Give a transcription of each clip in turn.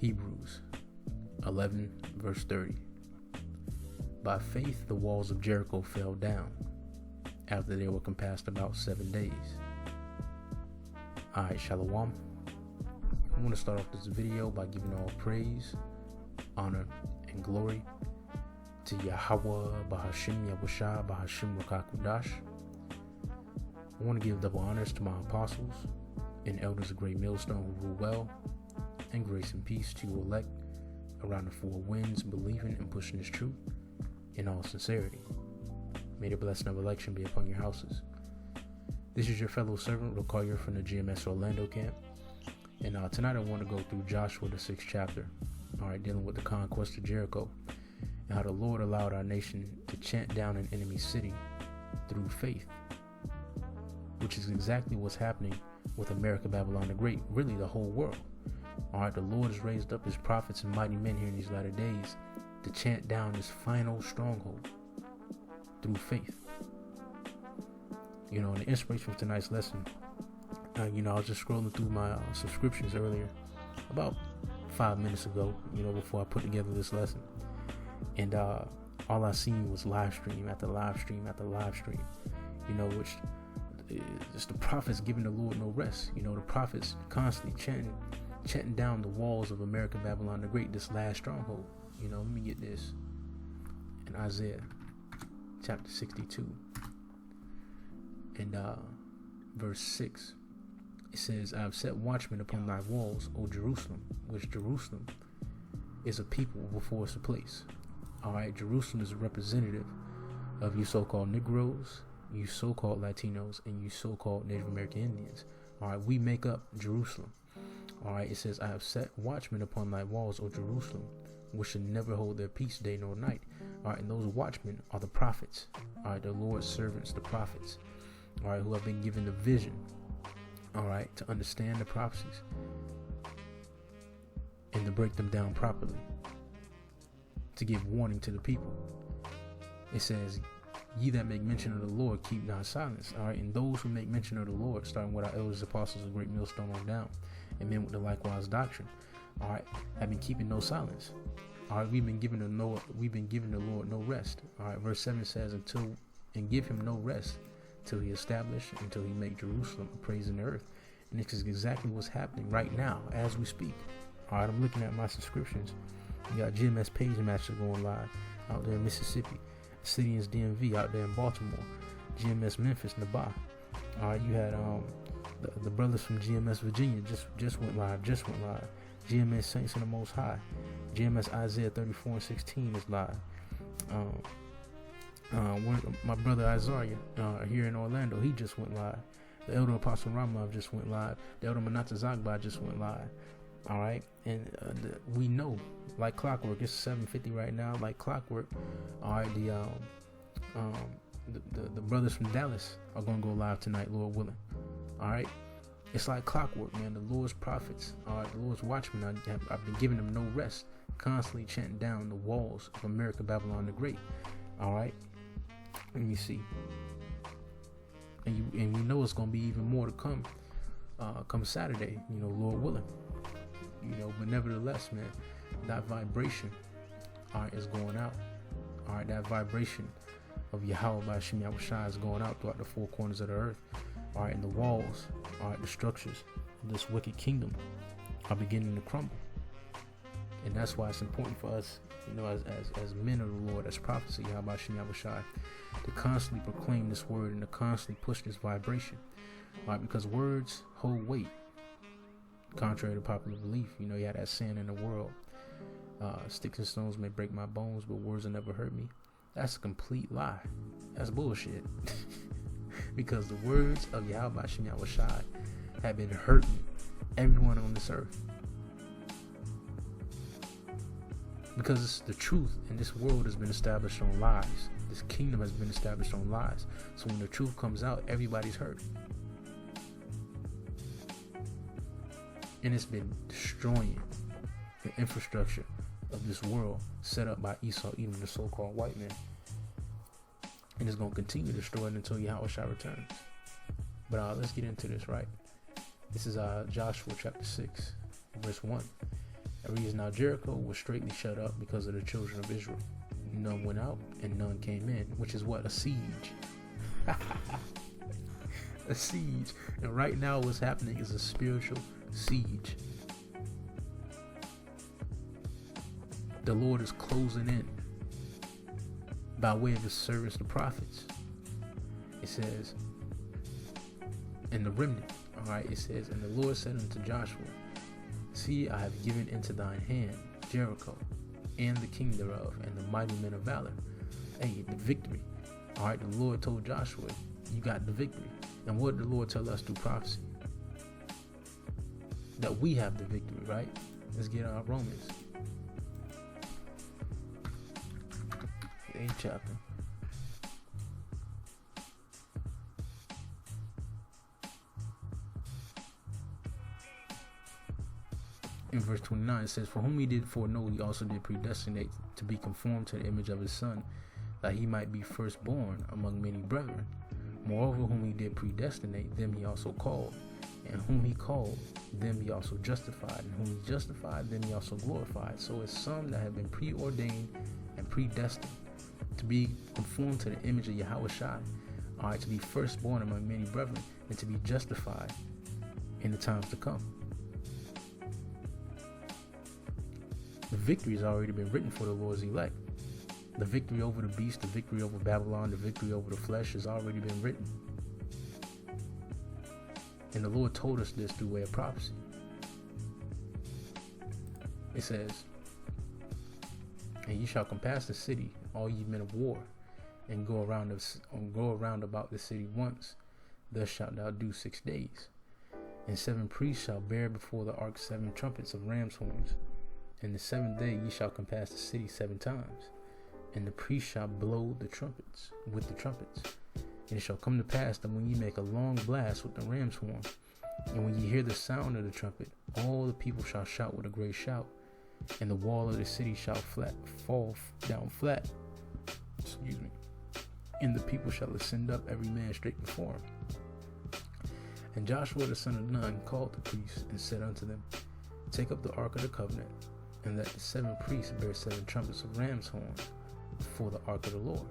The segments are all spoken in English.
Hebrews 11 verse 30. By faith the walls of Jericho fell down after they were compassed about 7 days. Alright, Shalom. I want to start off this video by giving all praise, honor, and glory to Yahweh Bahashim Yahushua Bahashim Rakakudash. I want to give double honors to my apostles and elders of Great Millstone who rule well, and grace and peace to you elect around the four winds, believing and pushing this truth in all sincerity. May the blessing of election be upon your houses. This is your fellow servant, Rokoyer from the GMS Orlando camp. And tonight I want to go through Joshua, the 6th chapter, dealing with the conquest of Jericho, and how the Lord allowed our nation to chant down an enemy city through faith, which is exactly what's happening with America, Babylon the Great, really the whole world. The Lord has raised up his prophets and mighty men here in these latter days to chant down this final stronghold through faith. And the inspiration for tonight's lesson, I was just scrolling through my subscriptions earlier, about 5 minutes ago, before I put together this lesson. And all I seen was live stream after live stream after live stream, which is the prophets giving the Lord no rest. The prophets constantly chanting down the walls of America, Babylon the Great, this last stronghold. Let me get this. In Isaiah chapter 62 and verse 6, it says, I have set watchmen upon thy walls, O Jerusalem, which Jerusalem is a people before it's a place. Jerusalem is a representative of you so-called Negroes, you so-called Latinos, and you so-called Native American Indians. We make up Jerusalem. It says, I have set watchmen upon thy walls, O Jerusalem, which should never hold their peace day nor night. And those watchmen are the prophets. The Lord's servants, the prophets, who have been given the vision, to understand the prophecies and to break them down properly, to give warning to the people. It says, ye that make mention of the Lord, keep not silence. And those who make mention of the Lord, starting with our elders, apostles of Great Millstone on down, and men with the likewise doctrine, have been keeping no silence. We've been giving the Lord no rest. Verse 7 says, and give him no rest till he establish, until he make Jerusalem a praise in the earth. And this is exactly what's happening right now as we speak. I'm looking at my subscriptions. You got GMS Page Matches going live out there in Mississippi, Citians DMV out there in Baltimore, GMS Memphis, Nabah. You had the brothers from GMS Virginia just went live. GMS Saints in the Most High, GMS Isaiah 34:16 is live. My brother Isaiah here in Orlando, he just went live. The Elder Apostle Ramav just went live. The Elder Manata Zagba just went live. And we know, like clockwork, it's 7:50 right now. Like clockwork, the brothers from Dallas are gonna go live tonight, Lord willing. It's like clockwork, man. The Lord's prophets, the Lord's watchmen, I've been giving them no rest, constantly chanting down the walls of America, Babylon the Great. Let me see. And we know it's going to be even more to come Saturday, Lord willing. But nevertheless, man, that vibration is going out. That vibration of Yahweh by Shem Yahushua is going out throughout the four corners of the earth. And the walls, the structures of this wicked kingdom are beginning to crumble. And that's why it's important for us, as men of the Lord, as prophets of Yahweh Shem Yahushua, to constantly proclaim this word and to constantly push this vibration. Because words hold weight, contrary to popular belief. You had that saying in the world, sticks and stones may break my bones, but words will never hurt me. That's a complete lie. That's bullshit. Because the words of Yahweh Shem Yahushua have been hurting everyone on this earth. Because it's the truth, and this world has been established on lies. This kingdom has been established on lies. So when the truth comes out, everybody's hurt. And it's been destroying the infrastructure of this world set up by Esau, even the so-called white man. And it's going to continue to destroy it until Yahushua returns. But let's get into this, right? This is Joshua chapter 6, verse 1. The reason now Jericho was straightly shut up because of the children of Israel. None went out and none came in, which is what? A siege. A siege. And right now what's happening is a spiritual siege. The Lord is closing in by way of his servants, the prophets. It says, in the remnant, all right, it says, and the Lord said unto Joshua, see, I have given into thine hand Jericho, and the king thereof, and the mighty men of valor. Hey, the victory. All right, the Lord told Joshua, you got the victory. And what did the Lord tell us through prophecy? That we have the victory, right? Let's get our Romans. The 8th chapter. In verse 29 it says, for whom he did foreknow, he also did predestinate to be conformed to the image of his son, that he might be firstborn among many brethren. Moreover, whom he did predestinate, them he also called. And whom he called, them he also justified. And whom he justified, them he also glorified. So it's some that have been preordained and predestined to be conformed to the image of Yahweh Shai. All right, to be firstborn among many brethren, and to be justified in the times to come. The victory has already been written for the Lord's elect. The victory over the beast, the victory over Babylon, the victory over the flesh has already been written. And the Lord told us this through way of prophecy. It says, and ye shall compass the city, all ye men of war, and go around about the city once. Thus shalt thou do 6 days. And 7 priests shall bear before the ark 7 trumpets of ram's horns. And the 7th day ye shall compass the city 7 times. And the priest shall blow the trumpets with the trumpets. And it shall come to pass that when ye make a long blast with the ram's horn, and when ye hear the sound of the trumpet, all the people shall shout with a great shout, and the wall of the city shall fall down flat. Excuse me. And the people shall ascend up every man straight before him. And Joshua the son of Nun called the priests and said unto them, take up the ark of the covenant, and let the 7 priests bear 7 trumpets of ram's horns before the ark of the Lord.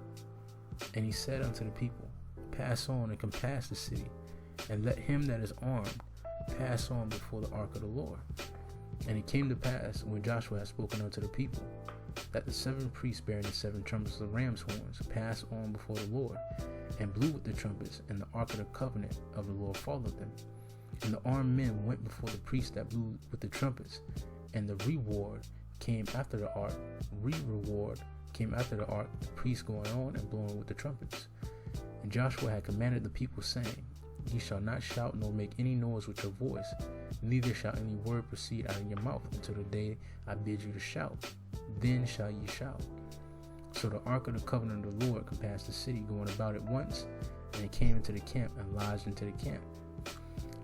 And he said unto the people, pass on and compass the city, and let him that is armed pass on before the ark of the Lord. And it came to pass, when Joshua had spoken unto the people, that the 7 priests bearing the 7 trumpets of ram's horns passed on before the Lord, and blew with the trumpets, and the ark of the covenant of the Lord followed them. And the armed men went before the priests that blew with the trumpets, and the reward came after the ark. Reward came after the ark, the priests going on and blowing with the trumpets. And Joshua had commanded the people, saying, ye shall not shout nor make any noise with your voice, neither shall any word proceed out of your mouth until the day I bid you to shout. Then shall ye shout. So the ark of the covenant of the Lord compassed the city, going about it once, and it came into the camp and lodged into the camp.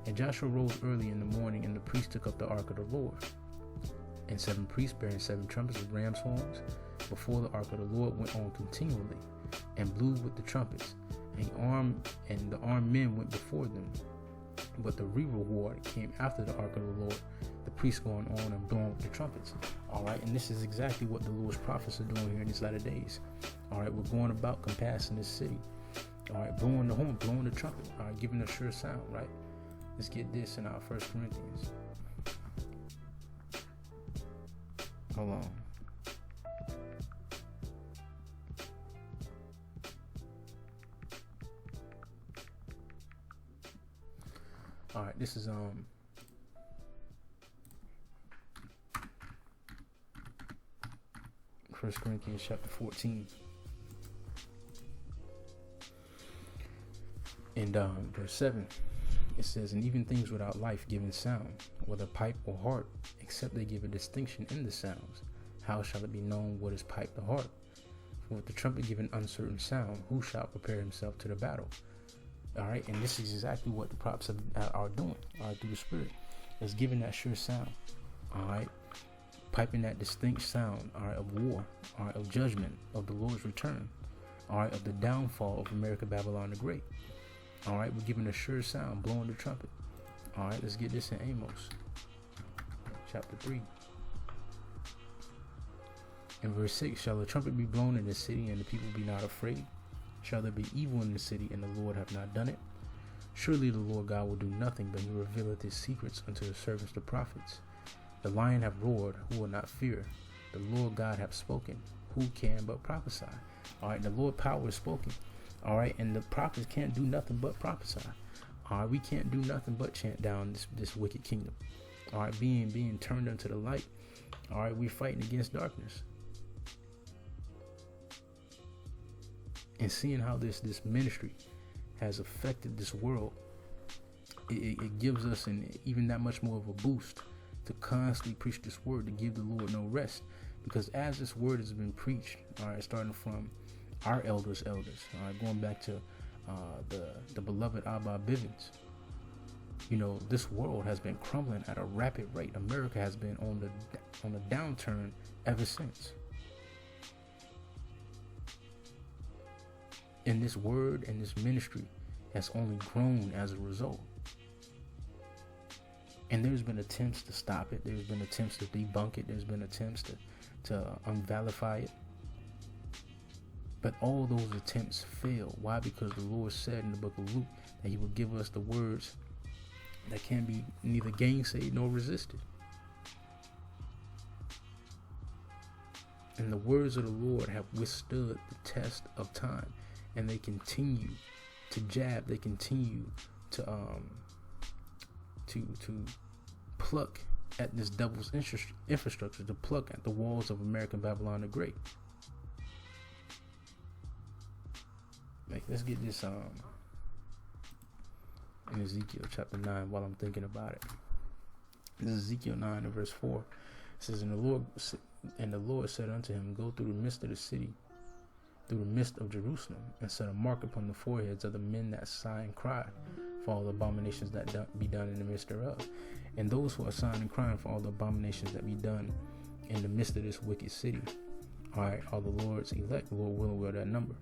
And Joshua rose early in the morning, and the priests took up the ark of the Lord. And 7 priests bearing 7 trumpets of ram's horns before the ark of the Lord went on continually, and blew with the trumpets. And the armed men went before them. But the reward came after the ark of the Lord, the priests going on and blowing with the trumpets. All right, and this is exactly what the Lord's prophets are doing here in these latter days. All right, we're going about compassing this city. All right, blowing the horn, blowing the trumpet. All right, giving a sure sound. Right. Let's get this in our 1 Corinthians. Hold on. All right, this is 1 Corinthians chapter 14. And verse 7, it says, and even things without life giving sound, whether pipe or harp, except they give a distinction in the sounds, how shall it be known what is pipe or harp? For with the trumpet give an uncertain sound, who shall prepare himself to the battle? All right, and this is exactly what the prophets are doing, all right, through the Spirit. It's giving that sure sound, all right, piping that distinct sound, all right, of war, all right, of judgment, of the Lord's return, all right, of the downfall of America, Babylon the Great. All right, we're giving a sure sound, blowing the trumpet. All right, let's get this in Amos, chapter 3. In verse 6, shall a trumpet be blown in the city, and the people be not afraid? Shall there be evil in the city, and the Lord have not done it? Surely the Lord God will do nothing, but he revealeth his secrets unto his servants the prophets. The lion hath roared, who will not fear? The Lord God hath spoken, who can but prophesy? All right, the Lord power is spoken. All right, and the prophets can't do nothing but prophesy. All right, we can't do nothing but chant down this wicked kingdom. All right, being turned unto the light. All right, we're fighting against darkness. And seeing how this ministry has affected this world, it gives us even that much more of a boost to constantly preach this word, to give the Lord no rest. Because as this word has been preached, all right, starting from our elders, all right, going back to the beloved Abba Bivens, you know, this world has been crumbling at a rapid rate. America has been on the downturn ever since. And this word and this ministry has only grown as a result. And there's been attempts to stop it. There's been attempts to debunk it. There's been attempts to unvalidify it. But all those attempts fail. Why? Because the Lord said in the book of Luke that he would give us the words that can be neither gainsaid nor resisted. And the words of the Lord have withstood the test of time. And they continue to jab. They continue to pluck at this devil's infrastructure, to pluck at the walls of American Babylon the Great. Like, let's get this in Ezekiel chapter 9 while I'm thinking about it. This is Ezekiel 9 and verse 4. It says, And the Lord said unto him, Go through the midst of the city, through the midst of Jerusalem, and set a mark upon the foreheads of the men that sigh and cry for all the abominations that be done in the midst thereof. And those who are sighing and crying for all the abominations that be done in the midst of this wicked city, all right, are the Lord's elect. The Lord will wear that number.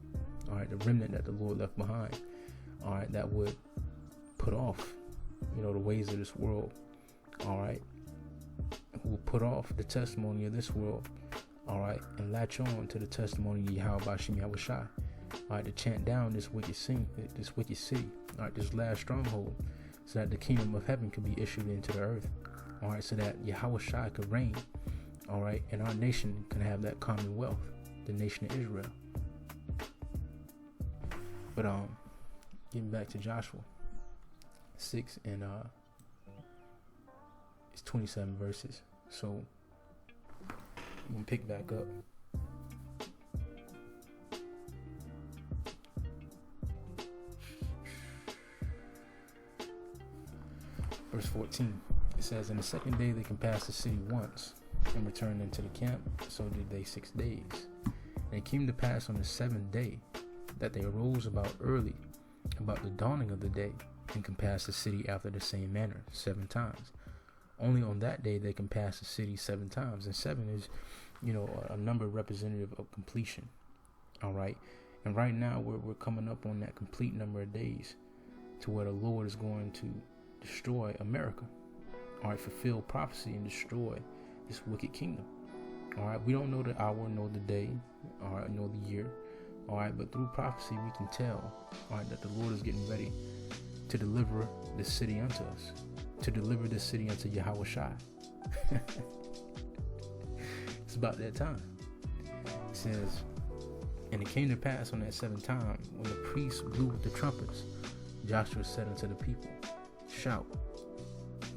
All right, the remnant that the Lord left behind. All right, that would put off, you know, the ways of this world. All right, who will put off the testimony of this world. All right, and latch on to the testimony of Yahweh Bashim Yahushai. All right, to chant down this wicked city, all right, this last stronghold, so that the kingdom of heaven could be issued into the earth. All right, so that Yahushai could reign. All right, and our nation can have that commonwealth, the nation of Israel. But getting back to Joshua 6 and it's 27 verses. So I'm gonna pick back up. Verse 14. It says, And the second day they can pass the city once and return into the camp. So did they 6 days. And it came to pass on the 7th day that they arose about early, about the dawning of the day, and can pass the city after the same manner 7 times. Only on that day they can pass the city 7 times. And 7 is, you know, a number representative of completion. All right. And right now we're coming up on that complete number of days to where the Lord is going to destroy America. All right. Fulfill prophecy and destroy this wicked kingdom. All right. We don't know the hour, nor the day, all right, nor the year. All right. But through prophecy, we can tell, all right, that the Lord is getting ready to deliver this city unto us, to deliver this city unto Yahushai. It's about that time. It says, And it came to pass on that 7th time, when the priests blew with the trumpets, Joshua said unto the people, Shout,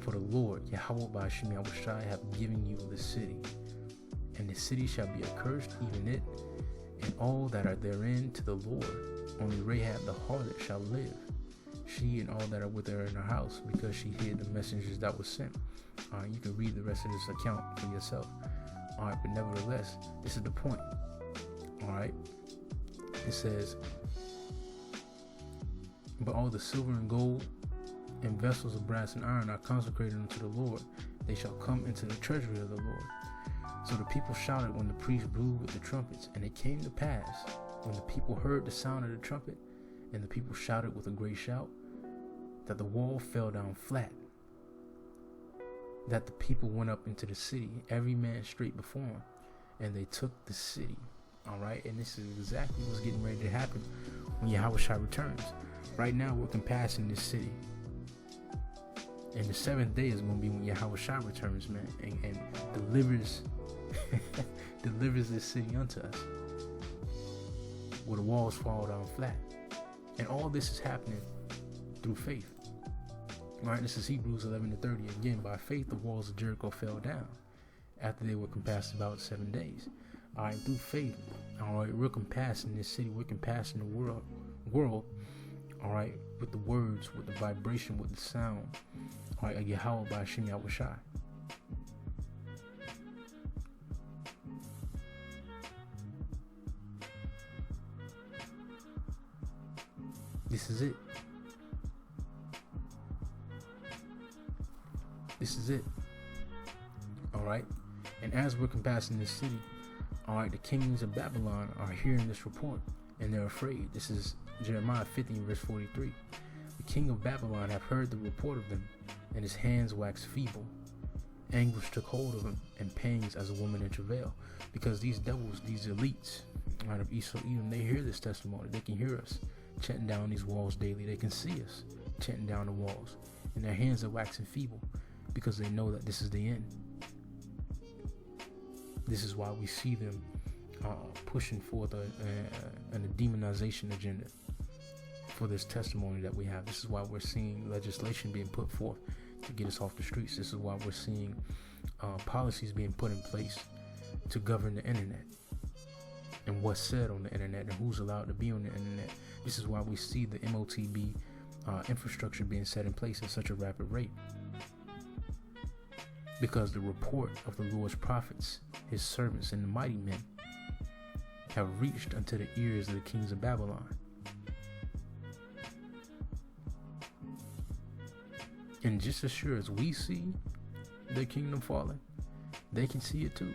for the Lord, Yahweh Bashim Yahushai, hath given you the city. And the city shall be accursed, even it, and all that are therein, to the Lord. Only Rahab the harlot shall live, she and all that are with her in her house, because she hid the messengers that were sent. You can read the rest of this account for yourself. All right, but nevertheless, this is the point. All right, it says, But all the silver and gold and vessels of brass and iron are consecrated unto the Lord. They shall come into the treasury of the Lord. So the people shouted when the priest blew with the trumpets. And it came to pass, when the people heard the sound of the trumpet, and the people shouted with a great shout, that the wall fell down flat, that the people went up into the city, every man straight before him. and they took the city. All right, and this is exactly what's getting ready to happen when Yahushua returns. Right now, we're compassing this city, and the seventh day is going to be when Yahushua returns, man, and delivers delivers this city unto us, where the walls fall down flat. And all this is happening through faith. All right, this is Hebrews 11:30. Again, by faith, the walls of Jericho fell down after they were compassed about 7 days. All right, through faith, all right, we're compassing this city, we're compassing the world, all right, with the words, with the vibration, with the sound, all right, of Yahweh by Hashem Yahushai. This is it. This is it. All right. And as we're compassing this city, all right, the kings of Babylon are hearing this report and they're afraid. This is Jeremiah 50, verse 43. The king of Babylon have heard the report of them, and his hands waxed feeble. Anguish took hold of him, and pangs as a woman in travail. Because these devils, these elites out of Esau Edom, they hear this testimony. They can hear us chanting down these walls daily. They can see us chanting down the walls, and their hands are waxing feeble because they know that this is the end. This is why we see them pushing forth a demonization agenda for this testimony that we have. This is why we're seeing legislation being put forth to get us off the streets. This is why we're seeing policies being put in place to govern the internet and what's said on the internet and who's allowed to be on the internet. This is why we see the MOTB infrastructure being set in place at such a rapid rate. Because the report of the Lord's prophets, his servants, and the mighty men have reached unto the ears of the kings of Babylon. And just as sure as we see their kingdom falling, they can see it too.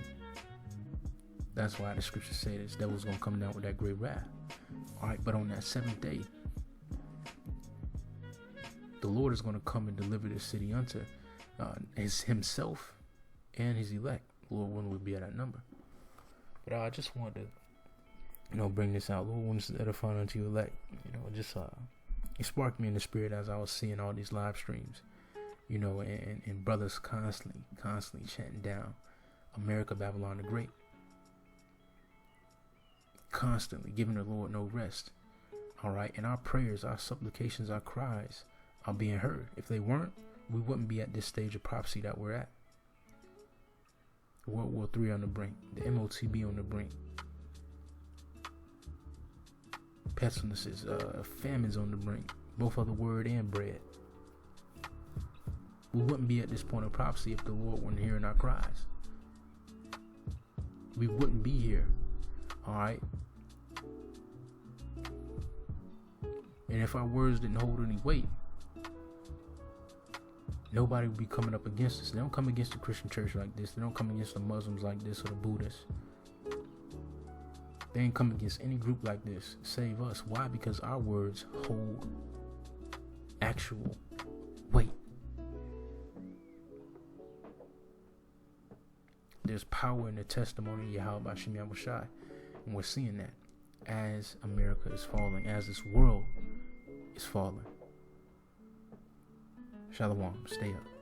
That's why the scriptures say this devil's going to come down with that great wrath. All right, but on that seventh day, the Lord is going to come and deliver this city unto himself and his elect. Lord, when we'll be at that number. But I just wanted to, bring this out. Lord, when it's edifying unto you elect, it sparked me in the spirit as I was seeing all these live streams, and brothers constantly chanting down America, Babylon the Great. Constantly giving the Lord no rest. All right, and our prayers, our supplications, our cries are being heard. If they weren't, we wouldn't be at this stage of prophecy that we're at. World War III on the brink, the MOTB on the brink, pestilences, famines on the brink, both of the word and bread. We wouldn't be at this point of prophecy if the Lord weren't hearing our cries. We wouldn't be here. All right. And if our words didn't hold any weight, nobody would be coming up against us. They don't come against the Christian church like this. They don't come against the Muslims like this or the Buddhists. They ain't come against any group like this. Save us. Why? Because our words hold actual weight. There's power in the testimony of Yahweh by Hashem Yahushai. And we're seeing that as America is falling, as this world is falling. Shalom. Stay up.